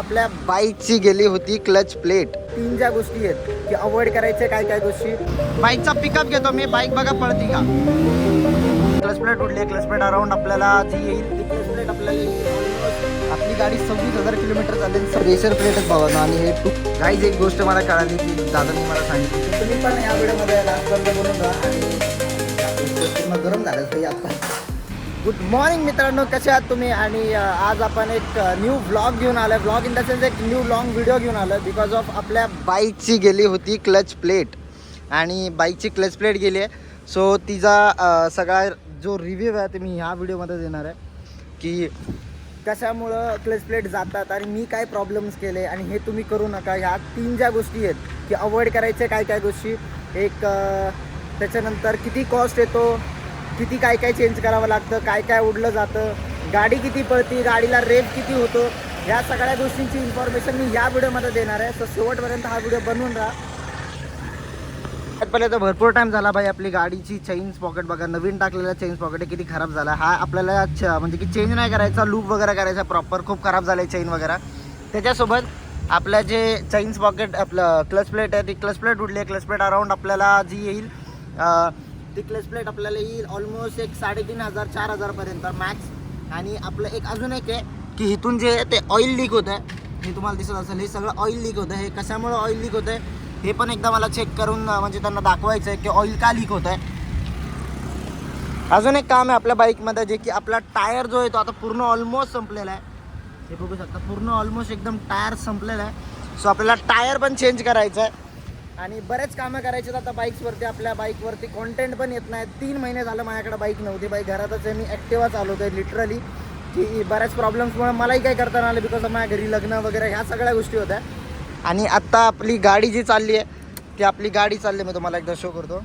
आपल्या बाईकची गेली होती क्लच प्लेट. तीन ज्या गोष्टी आहेत की अवॉइड करायच्या काय काय गोष्टी. बाईकचा पिकअप घेतो मी. बाईक बघा पळती का. क्लच प्लेट उडली. क्लच प्लेट अराउंड आपल्याला जी येईल ती क्लच प्लेट आपल्याला येईल. आपली गाडी 26,000 किलोमीटर चालेल. प्रेशर प्लेटच बघा. आणि हे गाईज एक गोष्ट मला कळाली की दादांनी मला सांगितली तुम्ही पण या व्हिडिओमध्ये लास्टपर्यंत बनून राहा. आणि पूर्ण गरम झालं काही आता. गुड मॉर्निंग मित्रांनो, कसे आहात तुम्ही. आणि आज आपण एक न्यू व्लॉग घेऊन आलो आहे. व्लॉग इन द सेन्स एक न्यू लॉंग व्हिडिओ घेऊन आलो आहे. बिकॉज ऑफ आपल्या बाईकची गेली होती क्लच प्लेट. आणि बाईकची क्लच प्लेट गेली आहे. सो तिचा सगळा जो रिव्ह्यू आहे ते मी ह्या व्हिडिओमध्ये देणार आहे की कशामुळं क्लच प्लेट जातात आणि मी काय प्रॉब्लेम्स केले आणि हे तुम्ही करू नका. ह्या तीन ज्या गोष्टी आहेत की अवॉइड करायच्या काय काय गोष्टी. एक त्याच्यानंतर किती कॉस्ट येतो, किती काय काय चेंज करावं लागतं, काय काय उडलं जातं, गाडी किती पळती, गाडीला रेप किती होतो, ह्या सगळ्या गोष्टींची इन्फॉर्मेशन मी या व्हिडिओमध्ये देणार आहे. तर शेवटपर्यंत हा व्हिडिओ बनवून राहा. पहिले तर भरपूर टाईम झाला भाई. आपली गाडीची चेन पॉकेट बघा. नवीन टाकलेला चेन पॉकेट किती खराब झाला. हा आपल्याला म्हणजे की चेंज नाही करायचा, लूप वगैरे करायचा प्रॉपर. खूप खराब झालं आहे चेन वगैरे. त्याच्यासोबत आपल्या जे चेन पॉकेट आपलं क्लच प्लेट आहे ती क्लच प्लेट उडली आहे. क्लच प्लेट अराउंड आपल्याला जी येईल ती क्लच प्लेट आपल्याला येईल ऑलमोस्ट एक 3,500-4,000पर्यंत मॅक्स. आणि आपलं एक अजून एक आहे की इथून जे ते ऑइल लीक होतं आहे. हे तुम्हाला दिसत असेल. हे सगळं ऑइल लीक होतं आहे. हे कशामुळं ऑइल लीक होतं आहे हे पण एकदा मला चेक करून म्हणजे त्यांना दाखवायचं आहे की ऑइल का लीक होत आहे. अजून एक काम आहे आपल्या बाईकमध्ये जे की आपला टायर जो आहे तो आता पूर्ण ऑलमोस्ट संपलेला आहे. हे बघू शकता पूर्ण ऑलमोस्ट एकदम टायर संपलेला आहे. सो आपल्याला टायर पण चेंज करायचं आहे. आणि बरेच कामं करायचे आता बाईक्सवरती. आपल्या बाईकवरती कॉन्टेंट पण येत नाही. 3 महिने झालं माझ्याकडे बाईक नव्हती. बाईक घरातच आहे. मी ॲक्टिवा चालवतो आहे लिटरली. की बऱ्याच प्रॉब्लेम्समुळे मलाही काही करता आलं बिकॉज माझ्या घरी लग्न वगैरे ह्या सगळ्या गोष्टी होत्या. आणि आत्ता आपली गाडी जी चालली आहे ती आपली गाडी चालली मी तुम्हाला एकदा शो करतो.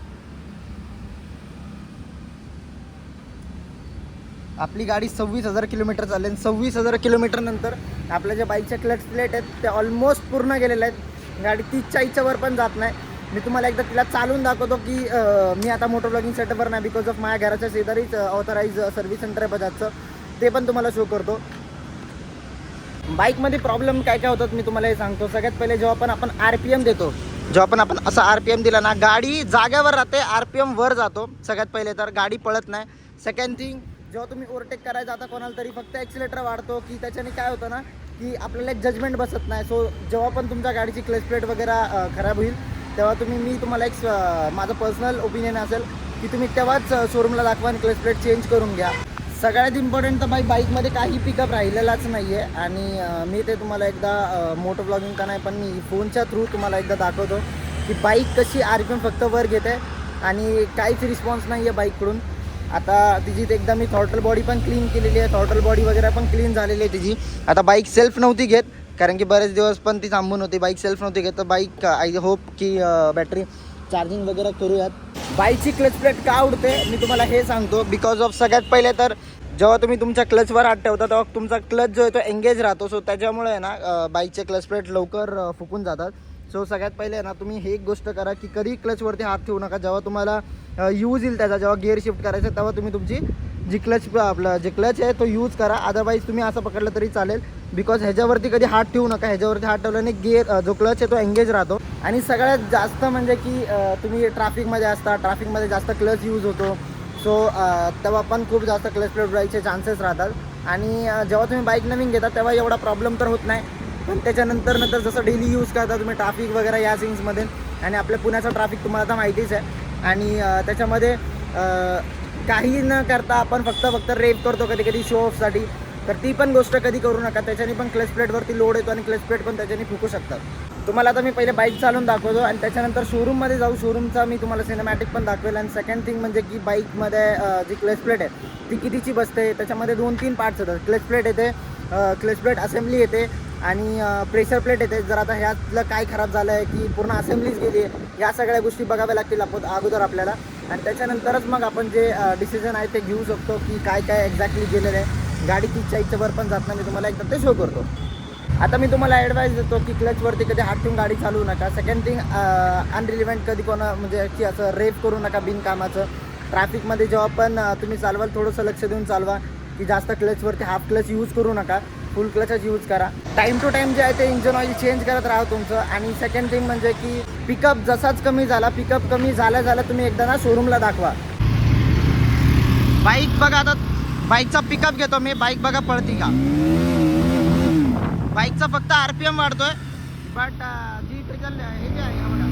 आपली गाडी 26,000 किलोमीटर चालेल. 26,000 किलोमीटर नंतर आपल्या ज्या बाईकच्या क्लच प्लेट आहेत त्या ऑलमोस्ट पूर्ण गेलेल्या आहेत. गाडी 30-40च्या वर पण जात नाही. मी तुम्हाला एकदा तिला चालून दाखवतो की मी आता मोटर ब्लॉगिंग सेटअपवर नाही बिकॉज ऑफ माझ्या घराच्या शेजारीच ऑथराईज सर्व्हिस सेंटर आहे बजाजचं. ते पण तुम्हाला शो करतो. बाईकमध्ये प्रॉब्लेम काय काय होतात मी तुम्हाला हे सांगतो. सगळ्यात पहिले जेव्हा पण आपण RPM देतो, जेव्हा पण आपण असा RPM दिला ना गाडी जागेवर राहते. RPM वर जातो सगळ्यात पहिले तर गाडी पळत नाही. सेकंड थिंग जेव्हा तुम्ही ओव्हरटेक करायचा आता कोणाला तरी फक्त ॲक्सिलेटर वाढतो की त्याच्याने काय होतं ना की आपल्याला एक जजमेंट बसत नाही. सो जेव्हा पण तुमच्या गाडीची क्लच प्लेट वगैरे खराब होईल तेव्हा मी तुम्हाला एक माझं पर्सनल ओपिनियन असेल की तुम्ही तेव्हाच शोरूमला दाखवा आणि क्लच प्लेट चेंज करून घ्या. सगळ्यात इम्पॉर्टंट तर बाईकमध्ये काही पिकअप राहिलेलाच नाही आहे. आणि मी ते तुम्हाला एकदा मोटर ब्लॉगिंग का नाही पण मी फोनच्या थ्रू तुम्हाला एकदा दाखवतो की बाईक कशी RPM फक्त वर घेते आणि काहीच रिस्पॉन्स नाही आहे बाईककडून. आता तिची एकदा मी थॉटल बॉडी पण क्लीन केलेली आहे. थॉटल बॉडी वगैरे पण क्लीन झालेली आहे तिची. आता बाईक सेल्फ नव्हती घेत कारण की बरेच दिवस पण ती थांबून होती. बाईक सेल्फ नव्हती घेत तर बाईक आय होप की बॅटरी चार्जिंग वगैरे करूयात. बाईकची क्लच प्लेट का उडते मी तुम्हाला हे सांगतो. बिकॉज ऑफ सगळ्यात पहिले तर जेव्हा तुम्ही तुमच्या क्लचवर हात ठेवता तेव्हा तुमचा क्लच जो आहे तो एंगेज राहतो. सो त्याच्यामुळे आहे ना बाईकचे क्लच प्लेट लवकर फुकून जातात. सो सगळ्यात पहिले आहे ना तुम्ही हे एक गोष्ट करा की कधी क्लचवरती हात ठेवू नका. जेव्हा तुम्हाला यूज येईल त्याचा जेव्हा गिअर शिफ्ट करायचं तेव्हा तुम्ही तुमची जी क्लच आपला जे क्लच आहे तो यूज करा. अदरवाईज तुम्ही असं पकडलं तरी चालेल. बिकॉज ह्याच्यावरती कधी हात ठेवू नका. ह्याच्यावरती हात ठेवल्याने गिअर जो क्लच आहे तो एंगेज राहतो. आणि सगळ्यात जास्त म्हणजे की तुम्ही ट्रॅफिकमध्ये असता, ट्रॅफिकमध्ये जास्त क्लच यूज होतो. सो तेव्हा पण खूप जास्त क्लच प्लेट उडायचे चान्सेस राहतात. आणि जेव्हा तुम्ही बाईक नवीन घेता तेव्हा एवढा प्रॉब्लेम तर होत नाही. पण त्याच्यानंतर जसं डेली यूज करता तुम्ही ट्रॅफिक वगैरे या सीन्समध्ये आणि आपल्या पुण्याचं ट्रॅफिक तुम्हाला तर माहितीच आहे. आणि त्याच्यामध्ये काही न करता आपण फक्त रेप करतो कधी कधी शो ऑफसाठी. तर ती पण गोष्ट कधी करू नका. त्याच्याने पण क्लच प्लेटवरती लोड येतो आणि क्लच प्लेट पण त्याच्याने फुकू शकतात. तुम्हाला आता मी पहिले बाईक चालवून दाखवतो आणि त्याच्यानंतर शोरूममध्ये जाऊ. शोरूमचा मी तुम्हाला सिनेमॅटिक पण दाखवेल. आणि सेकंड थिंग म्हणजे की बाईकमध्ये जी क्लच प्लेट आहे ती कितीची बसते. त्याच्यामध्ये 2-3 पार्ट्स येतात. क्लच प्लेट येते, क्लच प्लेट असेंब्ली येते आणि प्रेशर प्लेट येते. जर आता ह्यातलं काय खराब झालं आहे की पूर्ण असेंब्लीच गेली आहे या सगळ्या गोष्टी बघाव्या लागतील अगोदर आपल्याला. आणि त्याच्यानंतरच मग आपण जे डिसिजन आहे ते घेऊ शकतो की काय काय एक्झॅक्टली गेलेलं आहे. गाडी 30-40च्या वर पण जात नाही. मी तुम्हाला एकदा ते शो करतो. आता मी तुम्हाला ॲडवाईस देतो की क्लचवरती कधी हात ठेवून गाडी चालवू नका. सेकंड थिंग अनरिलिव्हंट कधी कोणा म्हणजे की असं रेप करू नका बिनकामाचं. ट्रॅफिकमध्ये जेव्हा पण तुम्ही चालवाल थोडंसं लक्ष देऊन चालवा की जास्त क्लचवरती हाफ क्लच यूज करू नका. फुल क्लचच यूज करा. टाईम टू टाईम जे आहे ते इंजन ऑइल चेंज करत राहा तुमचं. आणि सेकंड थिंग म्हणजे की पिकअप जसाच कमी झाला, पिकअप कमी झाल्या तुम्ही एकदा ना शोरूमला दाखवा. बाईक बघा, आता बाईकचा पिकअप घेतो मी. बाईक बघा पळती का. बाईकचा फक्त RPM वाढतोय, बट जी ट्रिगल हे जे आहे बघा,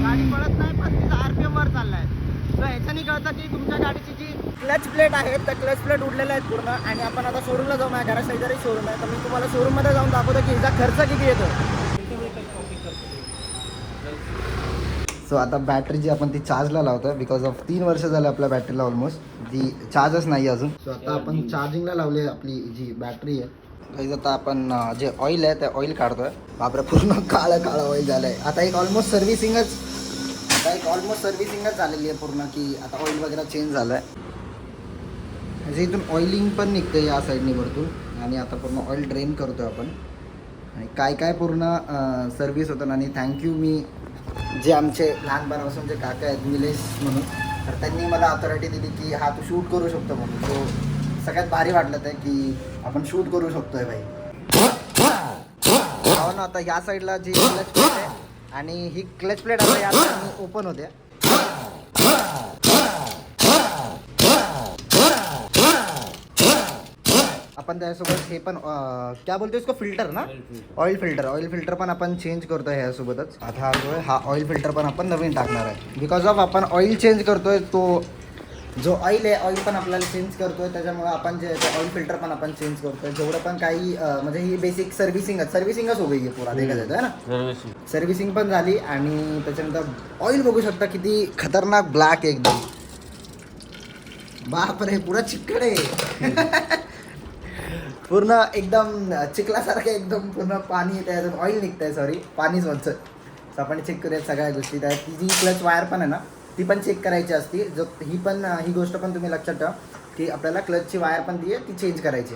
गाडी पळत नाही पण तिचा RPM वर चाललाय. तर ह्याच्याने कळतं की तुमच्या गाडीची जी क्लच प्लेट आहेत त्या क्लच प्लेट उडलेल्या आहेत पूर्ण. आणि आपण आता शोरूमला जाऊ. माझ्या घरा शेजारी शोरूम आहे, तर मी तुम्हाला शोरूममध्ये जाऊन दाखवतो की हिचा खर्च किती येतो. सो आता बॅटरी जी आपण ती चार्जला लावतो बिकॉज ऑफ 3 वर्ष झालं आपल्या बॅटरीला ऑलमोस्ट, ती चार्जच नाही अजून. सो आता आपण चार्जिंगला लावली आपली जी बॅटरी आहे. गाईज आता आपण जे ऑइल आहे ते ऑइल काढतोय. बापरे, पूर्ण काळं ऑइल झालं आहे. आता एक ऑलमोस्ट सर्व्हिसिंगच झालेली आहे पूर्ण, की आता ऑइल वगैरे चेंज झालं आहे. म्हणजे इथून ऑइलिंग पण निघतं या साईडनी वरतून. आणि आता पूर्ण ऑइल ड्रेन करतो आपण. आणि काय पूर्ण सर्व्हिस होतं. आणि थँक्यू मी जे आमचे लहानपणापासून जे काका आहेत निलेश म्हणून, तर त्यांनी मला अथॉरिटी दिली की हा तू शूट करू शकतो म्हणून. तो सगळ्यात भारी वाटलं ते की आपण शूट करू शकतोय भाई. हो ना. आता या साईडला जी क्लच प्लेट आहे आणि ही क्लच प्लेट आता या साईडने ओपन होते. आपण त्यासोबत हे पण क्या बोलतो इसको, फिल्टर ना, ऑइल फिल्टर पण आपण चेंज करतोय ह्यासोबतच. आता हा ऑइल फिल्टर पण आपण नवीन टाकणार आहे. बिकॉज ऑफ आपण ऑइल चेंज करतोय, तो जो ऑइल आहे ऑइल पण आपल्याला चेंज करतोय. त्याच्यामुळे आपण जे ऑइल फिल्टर पण आपण चेंज करतोय. जेवढं पण काही म्हणजे ही बेसिक सर्व्हिसिंगच हो गई आहे पुरा देखा जातं ना. सर्व्हिसिंग पण झाली. आणि त्याच्यानंतर ऑइल बघू शकता किती खतरनाक ब्लॅक आहे एकदम. बापरे, पुरा चिकट आहे. पूर्ण एकदम चिखलासारखं एकदम पूर्ण पाणी येत आहे, ऑइल निघत आहे, सॉरी पाणीच म्हणतं. तर आपण चेक करूयात सगळ्या गोष्टी. त्या ती जी क्लच वायर पण आहे ना ती पण चेक करायची असते. जो ही गोष्ट पण तुम्ही लक्षात ठेवा की आपल्याला क्लचची वायर पण ती आहे ती चेंज करायची.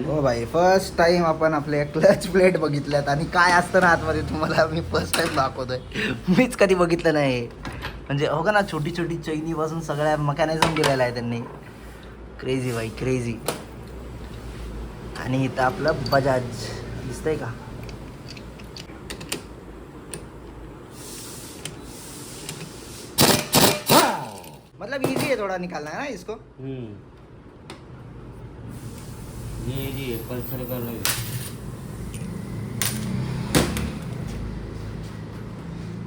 हो भाई, फर्स्ट टाइम आपण आपल्या क्लच प्लेट बघितल्यात. आणि काय असतं ना आतमध्ये तुम्हाला मी फर्स्ट टाइम दाखवतोय. मीच कधी बघितलं नाही. म्हणजे हो का ना, छोटी छोटी चैनीपासून सगळ्या मेकॅनिझम दिलेला आहे त्यांनी. क्रेझी भाई, क्रेझी. आणि इथं आपलं बजाज दिसतंय का. मतलब इजी है थोड़ा निकालना है ना इसको. ये इजी है, पल्सर का नहीं.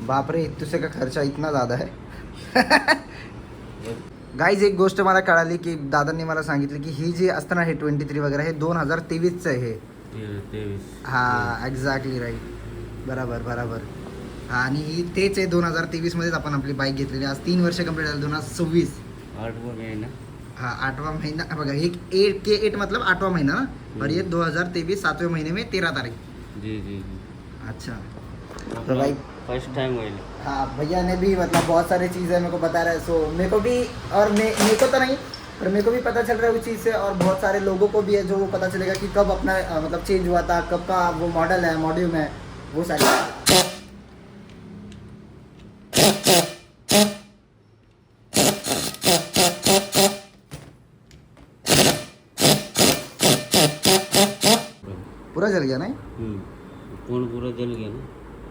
बाप रे, तुझसे का खर्चा इतना ज़्यादा है. गाईज एक गोष्ट मला कळाली की दादांनी मला सांगितलं की ही जी असतं ना हे 23 वगैरे हे 2023चं आहे हे. 23. हां, एक्झॅक्टली राईट. बरोबर. आणि ही तेच आहे 2023मध्येच आपण आपली बाईक घेतलेली. आज 3 वर्ष कंप्लीट झाली. 2026. 8वां महीना. हाँ, 8वां महीना बघा. एक 8 मतलब 8वां महीना ना. और ये 2023 7वें महीने में 13 तारीख. जी. अच्छा. तो भाई फर्स्ट टाइम ऑयल. हाँ, भैया ने भी मतलब बहुत सारी चीज़ें मेरे को बता रहा है. सो मेरे को भी, और मेरे को तो नहीं पर मेरे को भी पता चल रहा है उस चीज़ से. और बहुत सारे लोगों को भी है जो वो पता चलेगा कि कब अपना मतलब चेंज हुआ था, कब का वो मॉडल है, मॉड्यूल है, वो सारी. पूरा जल गया नहीं. कौन पूरा जल गया ना.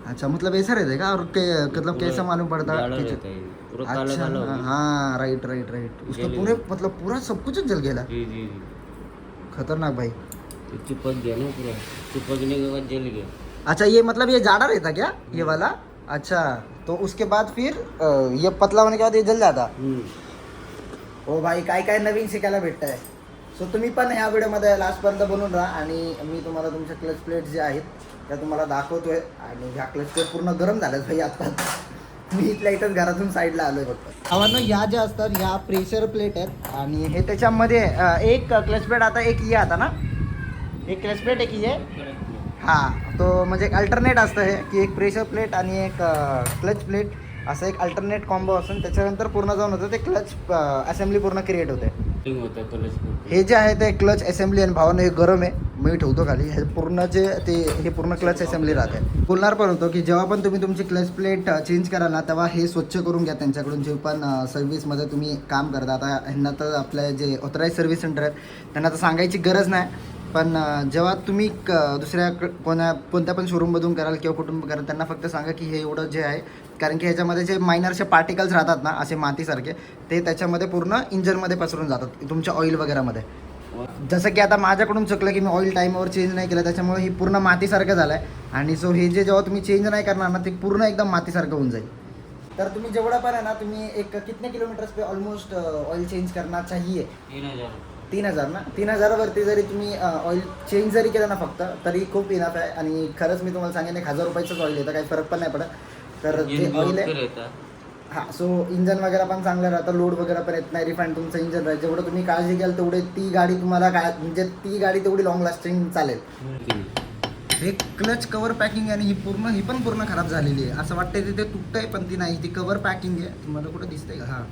अच्छा, मतलब ऐसा रहता है क्या. और मतलब कैसा मालूम पड़ता जाड़ा है. रहता है, पूरा काला अच्छा, काला हो गया. हाँ, राइट. उसका जल पूरे मतलब पूरा सब कुछ जल गया. जी. खतरनाक भाई. तो चिपक गया ना पूरा. चिपकने के बाद जल गया. अच्छा, ये मतलब ये जाड़ा रहता क्या ये वाला. अच्छा, तो उसके बाद फिर ये पतला होने के बाद ये जल जाता. ओ भाई, काय नवीन शिकायला भेटत आहे. सो तुम्ही पण ह्या व्हिडिओमध्ये लास्टपर्यंत बनून राहा. आणि मी तुम्हाला तुमच्या क्लच प्लेट जे आहेत त्या तुम्हाला दाखवतोय. आणि ह्या क्लच प्लेट पूर्ण गरम झाल्यात भाई आता. मी इथंच घरातून साईडला आलोय फक्त. आव्हानं ह्या ज्या असतात ह्या प्रेशर प्लेट आहेत. आणि हे त्याच्यामध्ये एक क्लच प्लेट आता एक ये आता ना, एक क्लच प्लेट एक ये. हां, तो म्हणजे एक अल्टरनेट असतं हे की एक प्रेशर प्लेट आणि एक क्लच प्लेट असं एक अल्टरनेट कॉम्बो असून त्याच्यानंतर पूर्ण जाऊन होतं ते क्लच असेंब्ली पूर्ण क्रिएट होते. हे जे आहे ते क्लच असेंब्ली. आणि भावानं हे गरम आहे, मी ठेवतो खाली. हे पूर्ण जे ते हे पूर्ण क्लच असेंब्ली राहते. बोलणार पण होतो की जेव्हा पण तुम्ही तुमची क्लच प्लेट चेंज कराल ना तेव्हा हे स्वच्छ करून घ्या त्यांच्याकडून. जे पण सर्व्हिसमध्ये तुम्ही काम करता. आता ह्यांना तर आपल्या जे ऑथराईज सर्व्हिस सेंटर आहेत त्यांना तर सांगायची गरज नाही. पण जेव्हा तुम्ही दुसऱ्या कोणत्या पण शोरूममधून कराल किंवा कुठून कराल त्यांना फक्त सांगा की हे एवढं जे आहे, कारण की ह्याच्यामध्ये जे मायनरचे पार्टिकल्स राहतात ना असे मातीसारखे, ते त्याच्यामध्ये पूर्ण इंजनमध्ये पसरून जातात तुमच्या ऑइल वगैरेमध्ये. जसं की आता माझ्याकडून चुकलं की मी ऑइल टाईमवर चेंज नाही केलं, त्याच्यामुळे ही पूर्ण मातीसारखं झालं आहे. आणि सो हे जे जेव्हा तुम्ही चेंज नाही करणार ना ते पूर्ण एकदम मातीसारखं होऊन जाईल. तर तुम्ही जेवढं पण आहे ना, तुम्ही एक कितने किलोमीटर्स पे ऑलमोस्ट ऑइल चेंज करना चाहिए? 3000. 3000 ना. 3000वरती जरी तुम्ही ऑइल चेंज जरी केलं ना फक्त, तरी खूप इनफ आहे. आणि खरंच मी तुम्हाला सांगेन 1000 रुपयाचंच ऑइल येतं, काही फरक पण नाही पडत. तर जे ऑइल आहे हां, सो इंजन वगैरे पण चांगलं राहतं, लोड वगैरे पण येत नाही, रिफाईंड तुमचं इंजन राहतं. जेवढं तुम्ही काळजी घ्याल तेवढे ती गाडी तुम्हाला म्हणजे ती गाडी तेवढी लॉंग लास्टिंग चालेल. हे क्लच कवर पॅकिंग आहे आणि ही पण पूर्ण खराब झालेली आहे. असं वाटतंय तिथे तुटतंय पण ती नाही, ती कवर पॅकिंग आहे. तुम्हाला कुठं दिसतंय का? हां,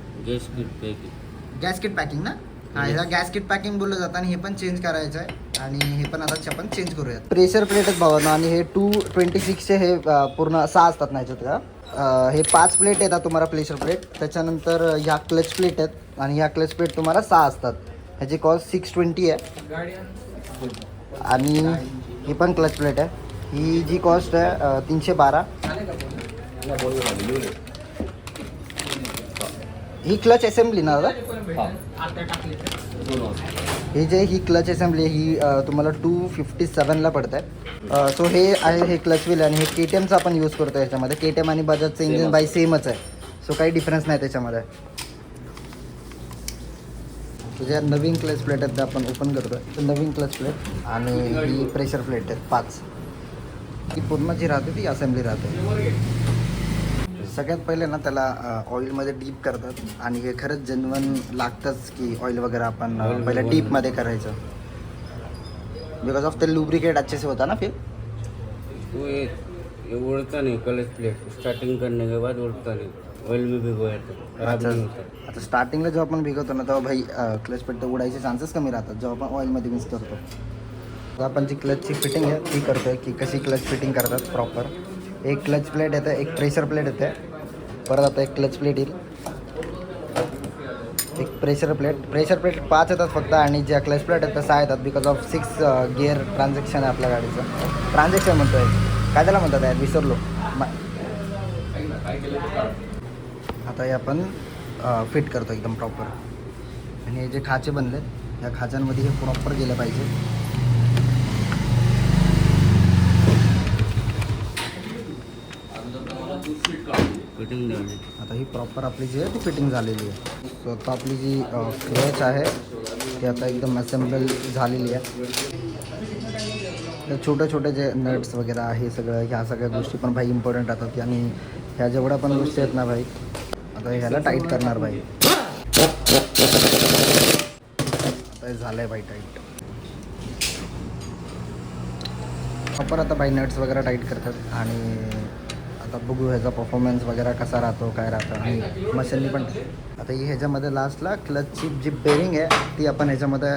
गॅसकिट पॅकिंग ना. हां, ह्याला गॅसकिट पॅकिंग बोललं जातं आणि हे पण चेंज करायचं आहे. आणि हे पण आता आपण चेंज करूयात. प्रेशर प्लेटच भावानं, आणि हे 226चे हे पूर्ण 6 असतात ना ह्याच्यात का. हे 5 प्लेट येतात तुम्हाला प्रेशर प्लेट. त्याच्यानंतर ह्या क्लच प्लेट आहेत आणि ह्या क्लच प्लेट तुम्हाला 6 असतात. ह्याची कॉस्ट 620 आहे. आणि ही पण क्लच प्लेट आहे. ही जी कॉस्ट आहे 312. ही क्लच असेंब्ली ना दादा? ही क्लच असेंब्ली ही तुम्हाला 257ला पडत आहे. सो हे आहे, हे क्लच व्हील आणि हे KTMचं आपण यूज करतो याच्यामध्ये. KTM आणि बजाजचं इंजिन बाय सेमच आहे, सो काही डिफरन्स नाही त्याच्यामध्ये. ज्या नवीन क्लच प्लेट आहेत त्या आपण ओपन करतो आहे. नवीन क्लच प्लेट आणि ही प्रेशर प्लेट आहेत 5. ती पूर्ण जी राहते ती असेंब्ली राहते. सगळ्यात पहिले ना त्याला ऑइलमध्ये डीप करतात आणि हे खरंच जेन्युइन लागतंच की ऑइल वगैरे आपण पहिलं डीपमध्ये करायचं. बिकॉज ऑफ ते लुब्रिकेट अच्छे से होता ना फिर. वो ये उड़ता नहीं क्लच प्लेट, स्टार्टिंग करने के बाद उड़ता नहीं, ऑयल में भिगोया तो खराब नहीं होता. आता स्टार्टिंगला जेव्हा आपण भिगवतो ना तेव्हा भाई क्लच प्लेट तर उडायचे चान्सेस कमी राहतात जेव्हा आपण ऑइलमध्ये मिक्स करतो. तर आपण जी क्लचची फिटिंग आहे ती करतो आहे की कशी क्लच फिटिंग करतात प्रॉपर. एक क्लच प्लेट येते, एक प्रेशर प्लेट येते, परत आता एक क्लच प्लेट येईल, एक प्रेशर प्लेट 5 येतात फक्त. आणि ज्या क्लच प्लेट आहेत त्या 6 येतात बिकॉज ऑफ 6 गिअर ट्रान्झॅक्शन आहे आपल्या गाडीचं. ट्रान्झॅक्शन म्हणतो आहे, काय त्याला म्हणतात यार, विसरलो. आता हे आपण फिट करतो एकदम प्रॉपर. आणि हे जे खाचे बनले या खाच्यांमध्ये हे प्रॉपर गेलं पाहिजे. आता ही प्रॉपर आपली जी आहे ती फिटिंग झालेली आहे. सो आता आपली जी क्लच आहे ती आता एकदम असेंबल झालेली आहे. तर छोटे जे नट्स वगैरे आहे सगळं, ह्या सगळ्या गोष्टी पण भाई इम्पॉर्टंट राहतात. आणि ह्या जेवढ्या पण गोष्टी आहेत ना भाई, आता ह्याला टाईट करणार भाई. आता झालं आहे भाई टाईट प्रॉपर. आता भाई नट्स वगैरे टाईट करतात आणि आता बघू ह्याचा परफॉर्मन्स वगैरे कसा राहतो, काय राहतं. आणि मशीननी पण आता ही ह्याच्यामध्ये लास्टला क्लचची जी बेरिंग आहे ती आपण ह्याच्यामध्ये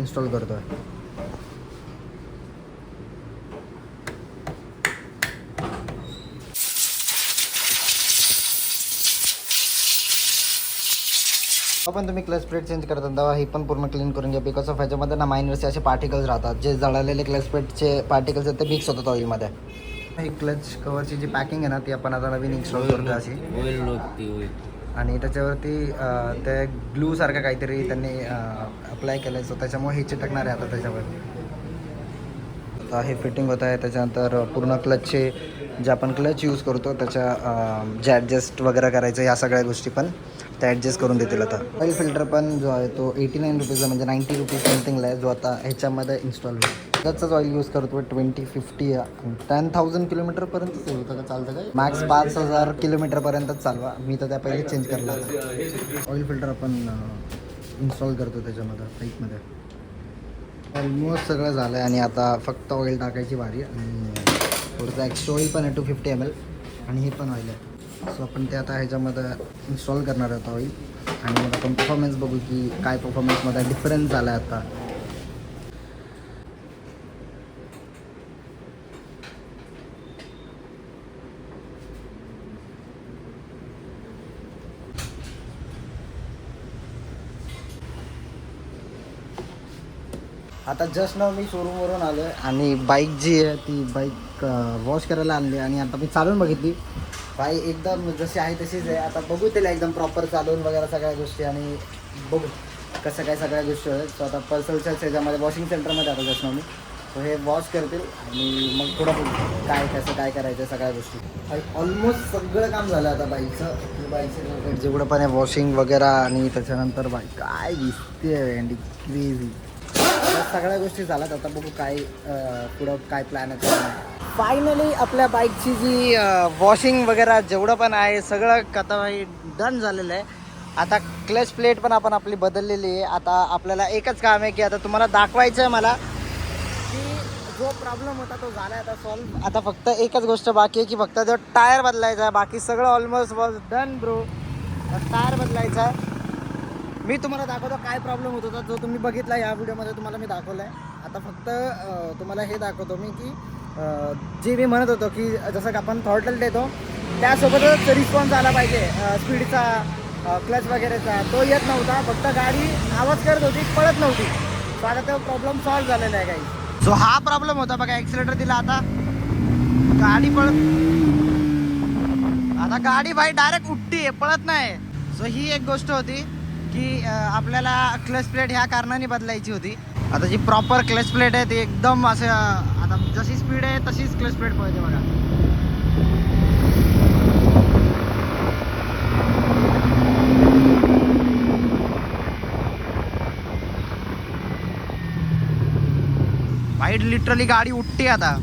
इन्स्टॉल करतो आहे. पण तुम्ही क्लच प्लेट चेंज करता तेव्हा ही पण पूर्ण क्लीन करून घ्या. बिकॉज ऑफ ह्याच्यामध्ये ना मायनरचे असे पार्टिकल्स राहतात, जे जळालेले क्लच प्लेटचे पार्टिकल्स आहेत ते मिक्स होतात ऑइलमध्ये. ही क्लच कवरची जी पॅकिंग आहे ना ती आपण आता नवीन इन्स्टॉल करतो अशी. आणि त्याच्यावरती ते ग्लूसारखं काहीतरी त्यांनी अप्लाय केलं आहे, सो त्याच्यामुळे हे चिटकणार आहे आता त्याच्यावर. आता हे फिटिंग होत आहे. त्याच्यानंतर पूर्ण क्लचचे जे आपण क्लच यूज करतो त्याच्या जे ॲडजस्ट वगैरे करायचं ह्या सगळ्या गोष्टी पण त्या ॲडजस्ट करून देतील. आता ऑइल फिल्टर पण जो आहे तो 89 रुपीजचा म्हणजे 90 रुपीज समथिंगला आहे, जो आता ह्याच्यामध्ये इन्स्टॉल होईल. त्याचाच ऑइल यूज करतो 2050 10,000 किलोमीटरपर्यंतच होतं का, चालतं काय मॅक्स 5,000 किलोमीटरपर्यंतच चालवा. मी तर त्या पहिले चेंज करला होता. ऑइल फिल्टर आपण इन्स्टॉल करतो त्याच्यामध्ये पाईपमध्ये. ऑलमोस्ट सगळं झालं आहे आणि आता फक्त ऑइल टाकायची बारी. आणि थोडंसं एक्स्ट्रा ऑइल पण आहे 250 ml आणि हे पण ऑइल आहे. सो आपण ते आता ह्याच्यामध्ये इन्स्टॉल करणार आहोत ऑइल. आणि मग आपण परफॉर्मन्स बघू की काय परफॉर्मन्समध्ये डिफरन्स झाला आहे आता. आता जस्ट ना मी शोरूमवरून आलो आहे आणि बाईक जी आहे ती बाईक वॉश करायला आणली आणि आता मी चालवून बघितली. बाई एकदम जशी आहे तशीच आहे. आता बघू त्याला एकदम प्रॉपर चालवून वगैरे सगळ्या गोष्टी आणि बघू कसं काय सगळ्या गोष्टी आहेत. सो आता पर्सनच्या ह्याच्यामध्ये वॉशिंग सेंटरमध्ये आता जस्ट ना मी सो हे वॉश करतील आणि मग थोडं काय कसं काय करायचं सगळ्या गोष्टी. ऑलमोस्ट सगळं काम झालं आता बाईकचं जेवढं पण आहे वॉशिंग वगैरे आणि त्याच्यानंतर बाईक काय दिसते अँड क्रेझी सगळ्या गोष्टी झाल्यात. आता बघू काय पुढं काय प्लॅन आहे. फायनली आपल्या बाईकची जी वॉशिंग वगैरे जेवढं पण आहे सगळं कथाबाई डन झालेलं आहे. आता क्लच प्लेट पण आपण आपली बदललेली आहे. आता आपल्याला एकच काम आहे की आता तुम्हाला दाखवायचं आहे मला की जो प्रॉब्लेम होता तो झाला आता सॉल्व. आता फक्त एकच गोष्ट बाकी आहे की फक्त जो टायर बदलायचा आहे. बाकी सगळं almost was done bro. Tyre बदलायचा आहे. मी तुम्हाला दाखवतो काय प्रॉब्लेम होत होता जो तुम्ही बघितला या व्हिडिओमध्ये तुम्हाला मी दाखवला आहे. आता फक्त तुम्हाला हे दाखवतो मी की जे मी म्हणत होतो की जसं की आपण थॉटल देतो त्यासोबतच रिस्पॉन्स आला पाहिजे स्पीडचा क्लच वगैरेचा तो येत नव्हता. फक्त गाडी आवाज करत होती पळत नव्हती. सो आता तो प्रॉब्लेम सॉल्व झालेला आहे काही. सो हा प्रॉब्लेम होता बघा. ॲक्सिलेटर दिला आता गाडी पळत आता गाडी बाई डायरेक्ट उठती आहे पळत नाही. सो ही एक गोष्ट होती की आपल्याला क्लच प्लेट ह्या कारणाने बदलायची होती. आता जी प्रॉपर क्लच प्लेट आहे ती एकदम असं आता जशी स्पीड आहे तशीच क्लच प्लेट पळते बघा. वाईट लिटरली गाडी उठते आता.